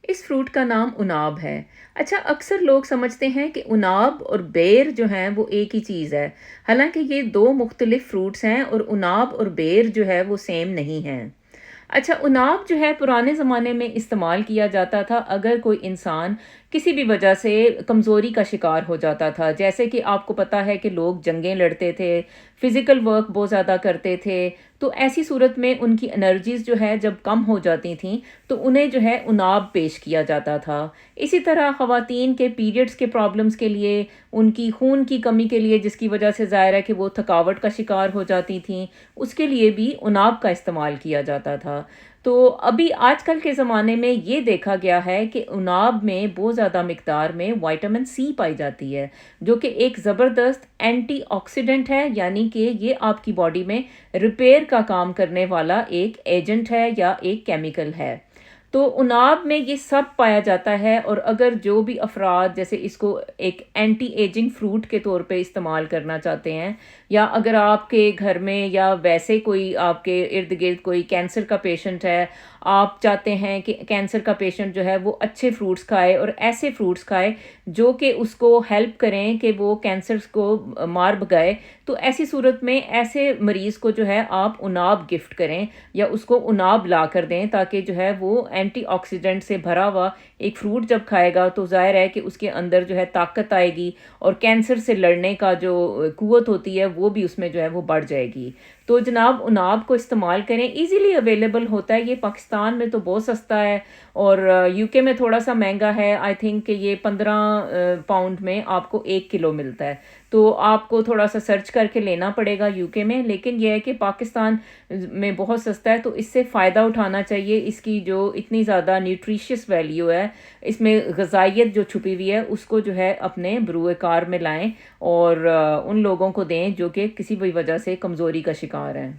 اس fruit کا نام اناب ہے۔ اچھا، اکثر لوگ سمجھتے ہیں کہ اناب اور بیر جو ہیں وہ ایک ہی چیز ہے، حالانکہ یہ دو مختلف فروٹس ہیں اور اناب اور بیر جو ہے وہ سیم نہیں ہیں۔ اچھا، اناب جو ہے پرانے زمانے میں استعمال کیا جاتا تھا اگر کوئی انسان کسی بھی وجہ سے کمزوری کا شکار ہو جاتا تھا، جیسے کہ آپ کو پتہ ہے کہ لوگ جنگیں لڑتے تھے، فزیکل ورک بہت زیادہ کرتے تھے، تو ایسی صورت میں ان کی انرجیز جو ہے جب کم ہو جاتی تھیں تو انہیں جو ہے اناب پیش کیا جاتا تھا۔ اسی طرح خواتین کے پیریڈز کے پرابلمز کے لیے، ان کی خون کی کمی کے لیے جس کی وجہ سے ظاہر ہے کہ وہ تھکاوٹ کا شکار ہو جاتی تھیں، اس کے لیے بھی اناب کا استعمال کیا جاتا تھا۔ تو ابھی آج کل کے زمانے میں یہ دیکھا گیا ہے کہ اناب میں بہت زیادہ مقدار میں وائٹامن سی پائی جاتی ہے، جو کہ ایک زبردست اینٹی آکسیڈنٹ ہے، یعنی کہ یہ آپ کی باڈی میں ریپیئر کا کام کرنے والا ایک ایجنٹ ہے یا ایک کیمیکل ہے۔ تو اناب میں یہ سب پایا جاتا ہے، اور اگر جو بھی افراد جیسے اس کو ایک اینٹی ایجنگ فروٹ کے طور پہ استعمال کرنا چاہتے ہیں، یا اگر آپ کے گھر میں یا ویسے کوئی آپ کے ارد گرد کوئی کینسر کا پیشنٹ ہے، آپ چاہتے ہیں کہ کینسر کا پیشنٹ جو ہے وہ اچھے فروٹس کھائے اور ایسے فروٹس کھائے جو کہ اس کو ہیلپ کریں کہ وہ کینسر کو مار بھگائے، تو ایسی صورت میں ایسے مریض کو جو ہے آپ اناب گفٹ کریں یا اس کو اناب لا کر دیں، تاکہ جو ہے وہ اینٹی آکسیڈنٹ سے بھرا ہوا ایک فروٹ جب کھائے گا تو ظاہر ہے کہ اس کے اندر جو ہے طاقت آئے گی، اور کینسر سے لڑنے کا جو قوت ہوتی ہے وہ بھی اس میں جو ہے وہ بڑھ جائے گی۔ تو جناب اناب کو استعمال کریں، ایزیلی اویلیبل ہوتا ہے، یہ پاکستان میں تو بہت سستا ہے، اور یو کے میں تھوڑا سا مہنگا ہے، آئی تھنک کہ یہ 15 پاؤنڈ میں آپ کو 1 کلو ملتا ہے، تو آپ کو تھوڑا سا سرچ کر کے لینا پڑے گا یو کے میں، لیکن یہ ہے کہ پاکستان میں بہت سستا ہے، تو اس سے فائدہ اٹھانا چاہیے۔ اس کی جو اتنی زیادہ نیوٹریشیس ویلیو ہے، اس میں غذائیت جو چھپی ہوئی ہے، اس کو جو ہے اپنے بروئے کار میں لائیں اور ان لوگوں کو دیں جو کہ کسی بھی وجہ سے کمزوری کا شکار ہیں۔